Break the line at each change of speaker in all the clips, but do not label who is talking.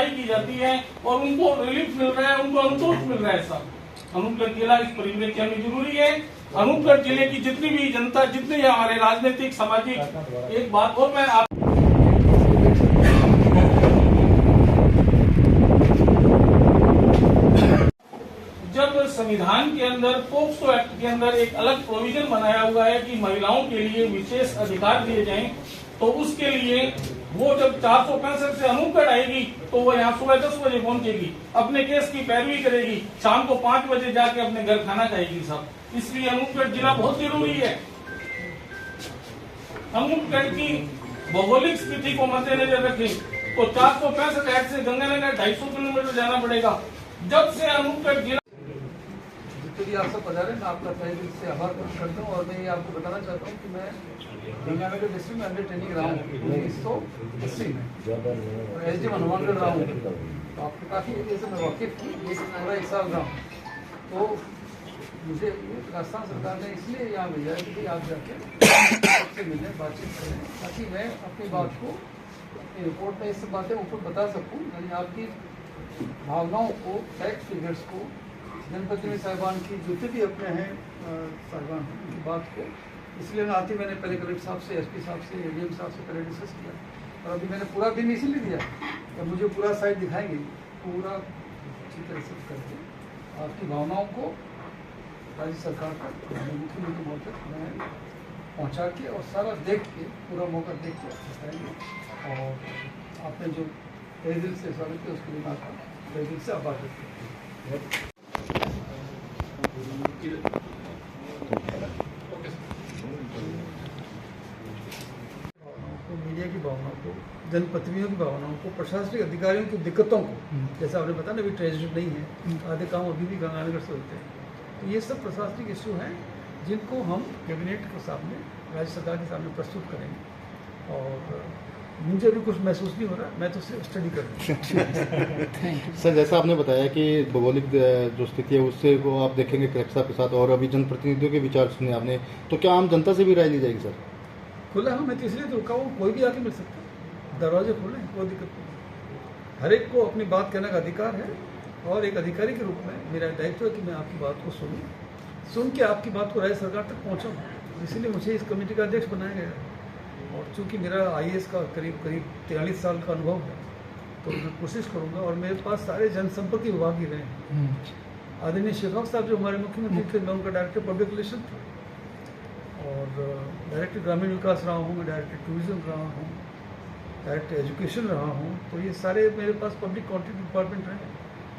सुनवाई की जाती है और उनको रिलीफ मिल रहा है, उनको संतोष मिल रहा है। सब अनूपगढ़ जिला इस परिवेश के लिए जरूरी है। अनूपगढ़ जिले की जितनी भी जनता, जितने हमारे राजनीतिक सामाजिक, एक बात और मैं आप संविधान के अंदर पोक्सो एक्ट के अंदर एक अलग प्रोविजन बनाया हुआ है कि महिलाओं के लिए विशेष अधिकार दिए जाएं, तो उसके लिए वो जब 465 से अनूपगढ़ आएगी तो वो यहाँ सुबह 10 बजे पहुंचेगी, अपने केस की पैरवी करेगी, शाम को 5 बजे जाके अपने घर खाना खाएगी सब। इसलिए अनूपगढ़ जिला बहुत जरूरी है। अनूपगढ़ की भौगोलिक स्थिति को मद्देनजर रखें तो 465 एक्ट से गंगानगर 250 किलोमीटर जाना पड़ेगा। जब से अनूपगढ़ जिला
यदि आप सब पधारे, मैं आपका तहे दिल से आभार प्रकट करता हूँ। और मैं ये आपको बताना चाहता हूँ कि मैं गंगानगर डिस्ट्रिक्ट में अंडर ट्रेनिंग रहा हूँ 1980 में और SDM हनुमानगढ़ रहा हूँ, तो आपको काफ़ी एरिया से मैं वाकिफ हूँ। ये पूरा 1 साल रहा हूँ, तो मुझे राजस्थान सरकार ने इसलिए यहाँ भेजा है कि आप जाके सबसे मिलें, बातचीत करें, ताकि मैं अपनी बात को अपनी रिपोर्ट में इस बातें ऊपर बता सकूँ, यानी आपकी भावनाओं को, फैक्ट फिगर्स को, जनप्रतिनिधि साहिबान की जितने भी अपने हैं साहिबान उनकी बात को, इसलिए मैं आती मैंने पहले कलेक्टर साहब से, SP साहब से, ADM साहब से पहले डिस्कस किया। और अभी मैंने पूरा दिन इसीलिए दिया कि मुझे पूरा साइड दिखाएंगे, पूरा अच्छी तरह से करके आपकी भावनाओं को राज्य सरकार तक, मुख्यमंत्री महोदय तक मैं पहुँचा के और सारा देख के, पूरा मौका देख के बताएंगे। और आपने जो तहे दिल से स्वागत किया उसके लिए मैं आपका तहे दिल से आभार व्यक्त करता हूँ। मीडिया की भावनाओं को, जनप्रतिनिधियों की भावनाओं को, प्रशासनिक अधिकारियों की दिक्कतों को, जैसा आपने बताया ना, अभी ट्रेजिडी नहीं है, आधे काम अभी भी गंगानगर से होते हैं, तो ये सब प्रशासनिक इश्यू हैं जिनको हम कैबिनेट के सामने, राज्य सरकार के सामने प्रस्तुत करेंगे। और मुझे अभी कुछ महसूस नहीं हो रहा, मैं तो सिर्फ स्टडी कर रहा हूँ।
सर, जैसा आपने बताया कि भौगोलिक जो स्थिति है उससे को आप देखेंगे कलेक्टर साहब के साथ, और अभी जनप्रतिनिधियों के विचार सुने आपने, तो क्या आम जनता से भी राय ली जाएगी? सर
खुला है, मैं तो इसलिए तो रुका हूँ, कोई भी आके मिल सकता है, दरवाजे खुले, कोई दिक्कत नहीं। हर एक को अपनी बात कहने का अधिकार है, और एक अधिकारी के रूप में मेरा दायित्व है कि मैं आपकी बात को सुन के आपकी बात को राज्य सरकार तक पहुँचाऊँ। इसीलिए मुझे इस कमेटी का अध्यक्ष बनाया गया है। और चूँकि मेरा IAS का करीब 43 साल का अनुभव है, तो मैं कोशिश करूँगा। और मेरे पास सारे जनसंपर्क विभाग ही रहे हैं। आदरणीय शेखावत साहब जो हमारे मुख्यमंत्री थे, मैं उनका डायरेक्टर पब्लिक रिलेशन था, और डायरेक्टर ग्रामीण विकास रहा हूँ, मैं डायरेक्टर टूरिज्म रहा हूँ, डायरेक्टर एजुकेशन रहा हूँ। तो ये सारे मेरे पास पब्लिक कॉन्ट्रैक्ट डिपार्टमेंट रहे हैं।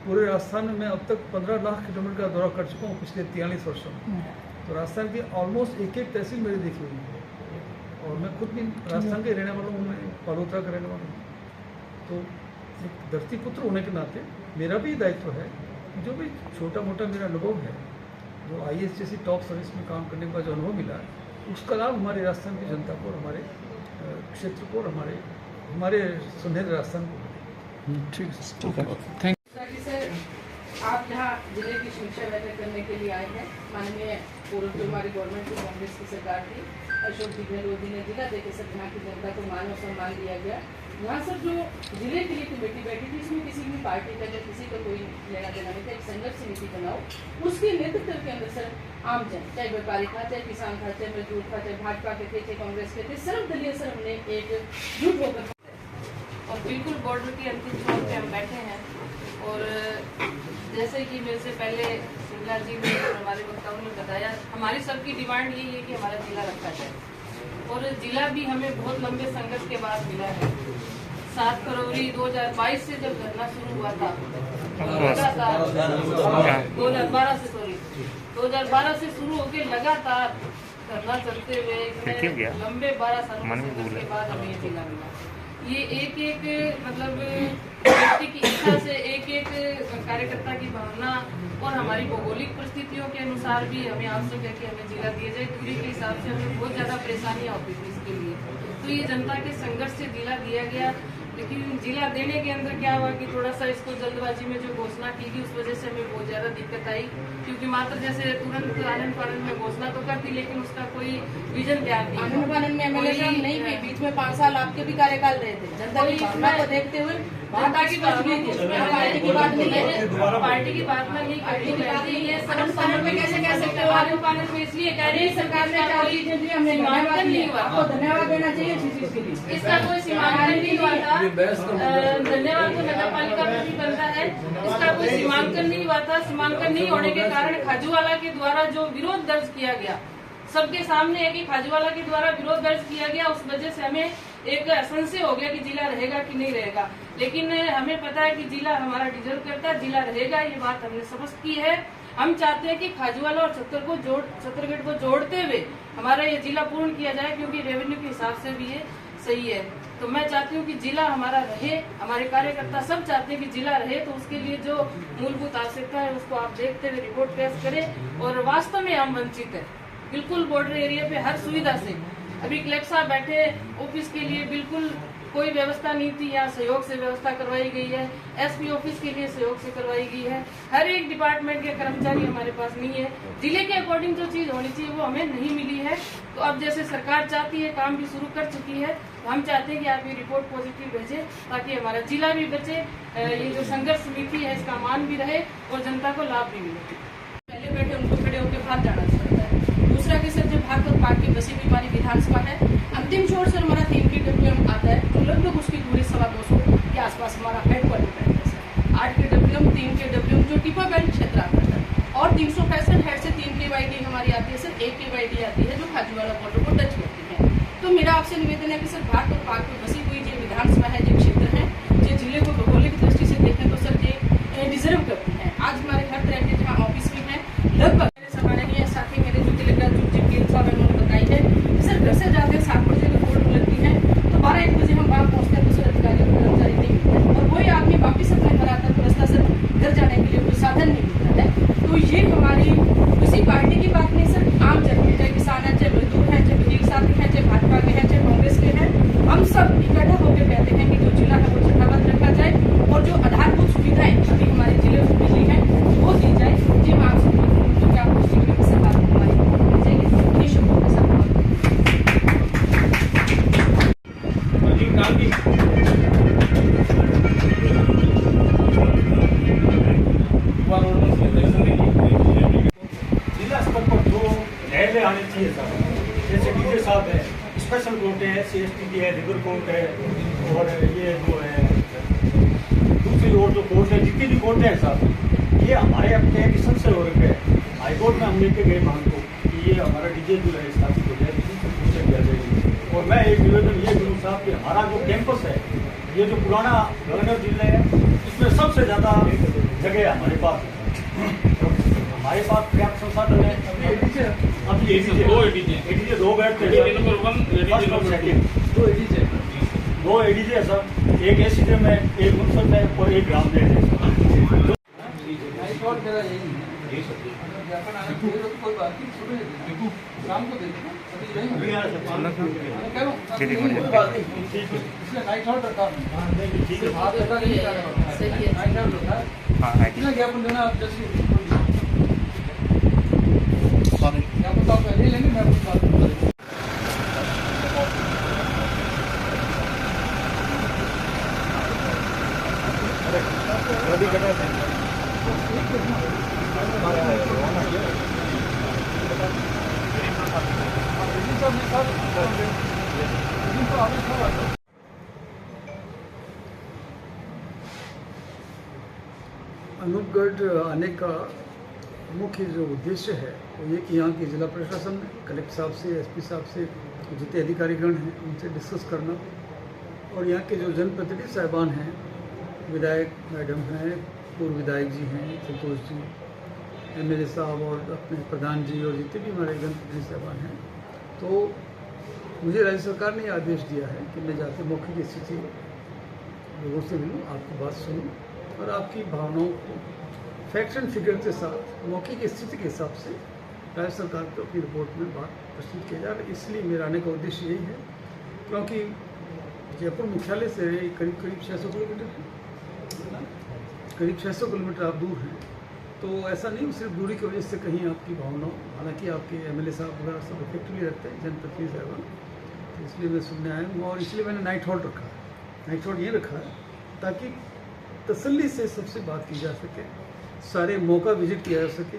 पूरे राजस्थान में मैं अब तक 15 लाख किलोमीटर का दौरा कर चुका हूँ पिछले 43 वर्षों में। तो राजस्थान की ऑलमोस्ट एक तहसील मेरी देखी हुई है, और मैं खुद भी राजस्थान के रहने वाला हूँ, मैं पालोत्रा का रहने वाला हूँ। तो एक धरती पुत्र होने के नाते मेरा भी दायित्व है कि जो भी छोटा मोटा मेरा अनुभव है, जो IAS जैसी टॉप सर्विस में काम करने का जो अनुभव मिला है, उसका लाभ हमारे राजस्थान की जनता को, हमारे क्षेत्र को, और हमारे सुनहरे राजस्थान को।
ठीक है, थैंक यू सर। आप यहाँ जिले की समीक्षा बैठक करने के लिए आए हैं। माननीय पूर्व जो हमारी गवर्नमेंट की, कांग्रेस की सरकार थी, अशोक जी गहलोत जी ने जिला देकर सब यहाँ की जनता को मान और सम्मान दिया गया। यहाँ सर जो जिले के लिए कमेटी बैठी थी, इसमें किसी भी पार्टी का या किसी का कोई लेना देना नहीं था। एक संघर्ष समिति बनाओ, उसके नेतृत्व के अंदर सर आम जन, चाहे व्यापारी था, चाहे किसान था, चाहे मजदूर था, चाहे भाजपा के थे, चाहे कांग्रेस के थे, सर्वदलीय सर हमने एक जुट होकर, और बिल्कुल बॉर्डर की अंतिम छोर पे हम बैठे हैं। और जैसे कि मेरे से पहले सिंगला जी ने और हमारे वक्ताओं ने बताया, हमारी सबकी डिमांड यही है कि हमारा जिला रखा जाए, और जिला भी हमें बहुत लंबे संघर्ष के बाद मिला है। 7 फरवरी 2022 से जब धरना शुरू हुआ था, 2012 से शुरू होकर लगातार धरना चलते हुए लंबे 12 सालों के बाद हमें ये जिला मिला। ये एक मतलब व्यक्ति की इच्छा से, एक कार्यकर्ता की भावना और हमारी भौगोलिक परिस्थितियों के अनुसार भी हमें आवश्यक है कि हमें जिला दिया जाए। दूरी के हिसाब से हमें बहुत ज़्यादा परेशानियाँ होती थी इसके लिए, तो ये जनता के संघर्ष से जिला दिया गया। लेकिन जिला देने के अंदर क्या हुआ कि थोड़ा सा इसको जल्दबाजी में जो घोषणा की गई, उस वजह से हमें बहुत ज़्यादा दिक्कत आई, क्योंकि मात्र जैसे तुरंत आनंद फानंद में घोषणा तो कर दी, लेकिन उसका कोई विजन क्या नहीं। आनंद फानंद में MLA साहब नहीं, बीच में 5 साल आपके भी कार्यकाल रहे थे, जनता की भावना को देखते हुए जनता की बात नहीं थी, उसमें पार्टी की बात नहीं है, पार्टी की बात में नहीं करनी चाहिए। ये सरल पैनल में कैसे कह सकते हो? आलू पैनल में इसलिए कह रही है सरकार ने 4 चीजें दी, हमने सीमांकन नहीं हुआ, आपको धन्यवाद देना चाहिए इस चीज के लिए। इसका कोई सीमांकन नहीं हुआ था, धन्यवाद तो नगर पालिका में भी बनता है। इसका कोई सीमांकन नहीं हुआ था। सीमांकन नहीं होने के कारण खाजूवाला के द्वारा जो विरोध दर्ज किया गया, सबके सामने है कि खाजूवाला के द्वारा विरोध दर्ज किया गया, उस वजह से हमें एक संशय हो गया कि जिला रहेगा कि नहीं रहेगा। लेकिन हमें पता है कि जिला हमारा डिजर्व करता है, जिला रहेगा, ये बात हमने स्पष्ट की है। हम चाहते हैं कि खाजूवाला और छत्तरगढ़ को जोड़ते हुए हमारा ये जिला पूर्ण किया जाए, क्योंकि रेवेन्यू के हिसाब से भी ये सही है। तो मैं चाहती हूँ कि जिला हमारा रहे, हमारे कार्यकर्ता सब चाहते हैं कि जिला रहे, तो उसके लिए जो मूलभूत आवश्यकता है उसको आप देखते हुए रिपोर्ट पेश करें। और वास्तव में हम वंचित है बिल्कुल बॉर्डर एरिया पे हर सुविधा से। अभी कलेक्टर साहब बैठे, ऑफिस के लिए बिल्कुल कोई व्यवस्था नहीं थी, यहाँ सहयोग से व्यवस्था करवाई गई है। एसपी ऑफिस के लिए सहयोग से करवाई गई है। हर एक डिपार्टमेंट के कर्मचारी हमारे पास नहीं है। जिले के अकॉर्डिंग जो चीज होनी चाहिए वो हमें नहीं मिली है। तो अब जैसे सरकार चाहती है, काम भी शुरू कर चुकी है, तो हम चाहते हैं कि आप ये रिपोर्ट पॉजिटिव भेजें, ताकि हमारा जिला भी बचे, ये जो संघर्ष समिति है इसका मान भी रहे और जनता को लाभ भी मिले। पहले बैठे उनको खड़े होकर बाहर जाना पड़ता है। दूसरा कि सर जब भागवत पार्टी बसी हुई हमारी विधानसभा है, अंतिम छोर से हमारा 3 KWM आता है, तो लगभग उसकी दूरी 250 के आसपास हमारा हेडक्वार्टर है सर। 8 KWM, 3 KWM जो टिपा बेल्ट क्षेत्र आता है, और 365 हेड से 3 KYD हमारी आती है सर। 1 KYD आती है जो खाजूवाला बॉर्डर को टच करती है। तो मेरा आपसे निवेदन है कि सर भागवत पार्क में बसी हुई जो विधानसभा है, जो क्षेत्र है, जो जिले को भौगोलिक दृष्टि से देखें तो सर ये डिजर्व करती है। आज हमारे हर तरह के जहाँ ऑफिस भी है, लगभग साथ ही मेरे जो साहब उन्होंने बताई है कि सर घर से जाते हैं 7 बजे रिपोर्ट लगती है, तो 12-1 बजे हम वहाँ पहुँचते हैं, तो सर अधिकारी कर्मचारी नहीं मिलते हैं, और वही आदमी वापिस अपने घर आता है, तो रास्ता सर घर जाने के लिए कोई साधन नहीं मिलता है। तो ये हमारी किसी पार्टी की बात नहीं सर, आम जनता, चाहे किसान है, चाहे मजदूर है, चाहे वकील साथी है, चाहे भाजपा के हैं, चाहे कांग्रेस के हैं, हम सब इकट्ठा होकर कहते हैं कि जो जिला है वो छठावत रखा जाए, और जो आधारभूत सुविधाएं अभी हमारे जिले में मिली है वो दी जाए। जी मैं आपसे जो क्या सरकार हमारी
जिला स्तर पर जो न्यायालय आने चाहिए सर, जैसे डीजे साहब है, स्पेशल कोर्ट है, CSTT है, रिवर कोर्ट है, और ये जो है दूसरी ओर जो कोर्ट है, जितनी भी कोर्ट है सर, ये हमारे अपने एक संशय हो रखे है। हाईकोर्ट में हम लेके गए मांग को कि ये हमारा डीजे जो है स्थापित हो जाए, पूछा किया जाएगी। और मैं एक निवेदन ये करूँ साहब कि हमारा जो कैंपस है, ये जो पुराना गवर्नर जिले है, इसमें सबसे ज़्यादा जगह हमारे पास है। हमारे पास पर्याप्त संसाधन है। अभी एडीजे 2 बैठते हैं, 2 एडीजे है सर, एक SCM है, एक मुंसद है और एक ग्राम है।
कोई बात नहीं, शाम को देखना,
सही है।
कितना ज्ञापन देना आप जैसे ज्ञापन तो आप पहले लेंगे, मैं आपकी बात करूँगा। अनूपगढ़ आने का मुख्य जो उद्देश्य है वो ये कि यहाँ के जिला प्रशासन, कलेक्टर साहब से, SP साहब से, जितने अधिकारीगण हैं उनसे डिस्कस करना, और यहाँ के जो जनप्रतिनिधि साहिबान हैं, विधायक मैडम हैं, पूर्व विधायक जी हैं, संतोष जी, MLA साहब और अपने प्रधान जी, और जितने भी हमारे जनप्रतिनिधि साहिबान हैं, तो मुझे राज्य सरकार ने आदेश दिया है कि मैं जाकर मौके की स्थिति लोगों से मिलूँ, आपकी बात सुनूँ और आपकी भावनाओं को फैक्ट्स एंड फिगर के साथ मौके की स्थिति के हिसाब से राज्य सरकार को अपनी रिपोर्ट में बात प्रस्तुत किया जा रहा है। इसलिए मेरा आने का उद्देश्य यही है, क्योंकि जयपुर मुख्यालय से करीब 600 किलोमीटर है, करीब 600 किलोमीटर आप दूर हैं। तो ऐसा नहीं सिर्फ दूरी की वजह से कहीं आपकी भावनाओं, हालांकि आपके MLA साहब वगैरह सब इफेक्टिवली रखते हैं, जनप्रतिनिधि साहब, तो इसलिए मैं सुनने आया हूँ, और इसलिए मैंने नाइट हॉल्ट रखा है। नाइट हॉल्ट ये रखा है ताकि तसल्ली से सबसे बात की जा सके, सारे मौका विजिट किया जा सके,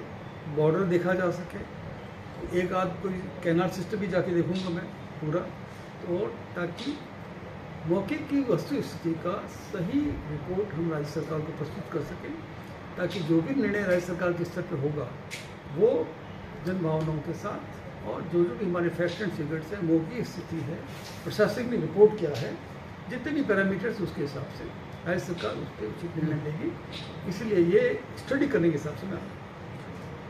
बॉर्डर देखा जा सके, एक आध कोई कैनाल सिस्टम भी जाके देखूंगा मैं पूरा, तो ताकि मौके की वस्तु स्थिति का सही रिपोर्ट हम राज्य सरकार को प्रस्तुत कर सकें, ताकि जो भी निर्णय राज्य सरकार के स्तर पर होगा वो जन भावनाओं के साथ और जो भी हमारे फैक्ट एंड फिगर्स है, मौके स्थिति है, प्रशासनिक ने रिपोर्ट किया है, जितने भी पैरामीटर्स उसके हिसाब से राज्य सरकार उस पर उचित निर्णय लेगी। इसलिए ये स्टडी करने के हिसाब से मैं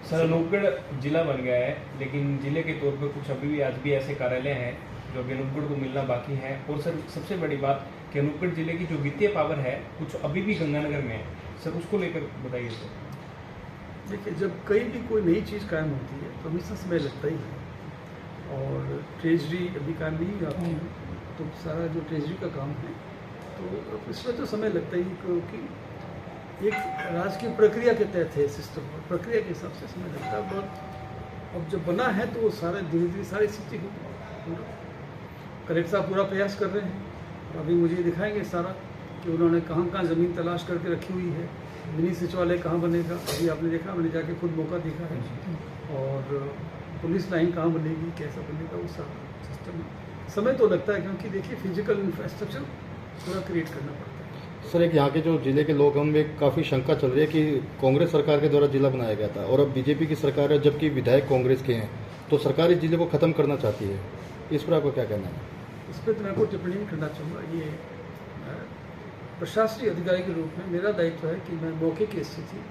सर, अनूपगढ़ जिला बन गया है, लेकिन जिले के तौर पर कुछ अभी भी आज भी ऐसे कार्यालय हैं जो अभी अनूपगढ़ को मिलना बाकी है। और सर सबसे बड़ी बात कि अनूपगढ़ जिले की जो वित्तीय पावर है कुछ अभी भी गंगानगर में है, सर उसको लेकर बताइए सर।
देखिए, जब कहीं भी कोई नई चीज़ कायम होती है तो हमेशा समय लगता ही है, और ट्रेजरी अभी कायम नहीं आती है, तो सारा जो ट्रेजरी का काम है तो इसमें तो समय लगता ही, क्योंकि एक राजकीय प्रक्रिया के तहत है सिस्टम, और प्रक्रिया के हिसाब से समय लगता है। बहुत अब जब बना है तो वो सारा धीरे धीरे सारी स्थिति होगी। कलेक्टर साहब पूरा प्रयास कर रहे हैं, और अभी मुझे दिखाएंगे सारा कि उन्होंने कहाँ कहाँ ज़मीन तलाश करके रखी हुई है, मिनी सचिवालय कहाँ बनेगा, अभी आपने देखा, मैंने जाके खुद मौका देखा है, और पुलिस लाइन कहाँ बनेगी, कैसा बनेगा, वो सारा सिस्टम समय तो लगता है, क्योंकि देखिए फिजिकल इंफ्रास्ट्रक्चर पूरा क्रिएट करना पड़ता है।
सर, एक यहाँ के जो जिले के लोग हम एक काफ़ी शंका चल रही है कि कांग्रेस सरकार के द्वारा जिला बनाया गया था और अब बीजेपी की सरकार है, जबकि विधायक कांग्रेस के हैं, तो सरकार इस जिले को ख़त्म करना चाहती है। इस पर आपको क्या कहना है?
इस पर तो मैं कोई टिप्पणी नहीं करना चाहूँगा। ये प्रशासनिक अधिकारी के रूप में मेरा दायित्व है कि मैं मौके की स्थिति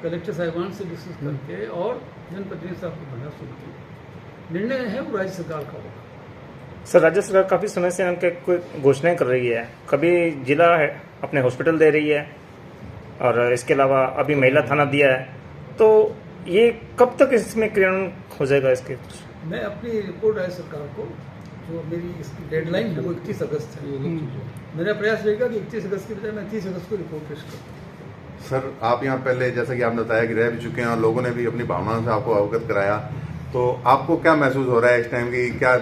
कलेक्टर साहिबान से डिस्कस करके और जनप्रतिनिधि साहब को बना सुन के निर्णय है वो राज्य सरकार का होगा।
सर, राज्य सरकार काफ़ी समय से उनके कोई घोषणाएं कर रही है, कभी जिला है अपने हॉस्पिटल दे रही है और इसके अलावा अभी महिला थाना दिया है, तो ये कब तक इसमें क्रियान्वयन हो जाएगा इसके?
मैं अपनी रिपोर्ट राज्य सरकार को, जो मेरी इसकी डेडलाइन है वो 31 अगस्त है, मेरा प्रयास रहेगा कि 31 अगस्त की बजाय मैं 30 अगस्त को रिपोर्ट पेश करूँ।
सर, आप यहाँ पहले जैसा कि आपने बताया कि रह भी चुके हैं और लोगों ने भी अपनी भावनाओं से आपको अवगत कराया, तो आपको क्या महसूस हो रहा है इस टाइम की? क्या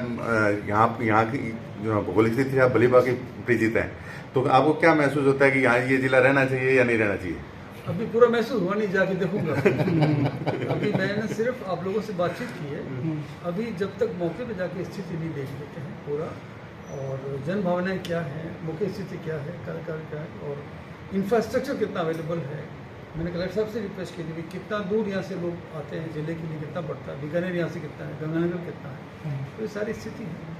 यहाँ की जो भौगोलिक स्थिति है, भली भांति परिचित है, तो आपको क्या महसूस होता है कि यहाँ ये जिला रहना चाहिए या नहीं रहना चाहिए?
अभी पूरा महसूस हुआ नहीं, जाके देखूंगा। अभी मैंने सिर्फ आप लोगों से बातचीत की है, अभी जब तक मौके पे जाके स्थिति नहीं देख लेते हैं पूरा, और जन भावनाएं क्या है, मौके स्थिति क्या है, कार्यकाल क्या है, और इंफ्रास्ट्रक्चर कितना अवेलेबल है। मैंने कलेक्टर साहब से रिक्वेस्ट की थी कि कितना दूर यहाँ से लोग आते हैं जिले के लिए, कितना पड़ता है, बीकानेर यहाँ से कितना है, गंगानगर कितना है, तो ये सारी स्थिति है।